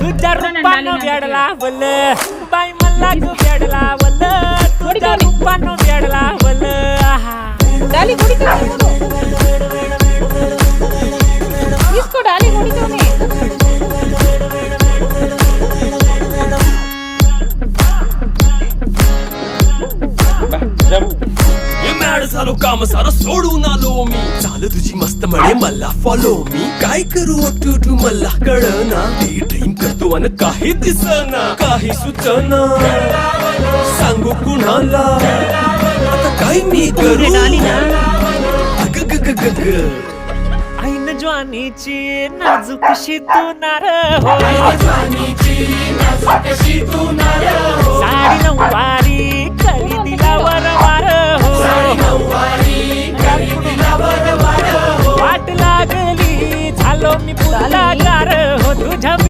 तुझ्या रूपानं वेडला वल बाई मला तू वेडला वल तुझ्या रूपानं वेडला वल डाली घोड़ी तो इसको डाली घोड़ी तो नहीं मॅड झालो काम सारा सोडून आलो मी झालं तुझी मस्त म्हणे मला फॉलो मी काय करू टू मला कळना ते ड्रीम करतो आणि काही दिसना काही सुचना सांगू कुणाला आता काय मी करू ऐन ज्वानीची नाजूक शितूनार हो साडी नऊवारी खरेदीला वरवार हो वाट लागली झालो मी पुढाकार हो तुझ्या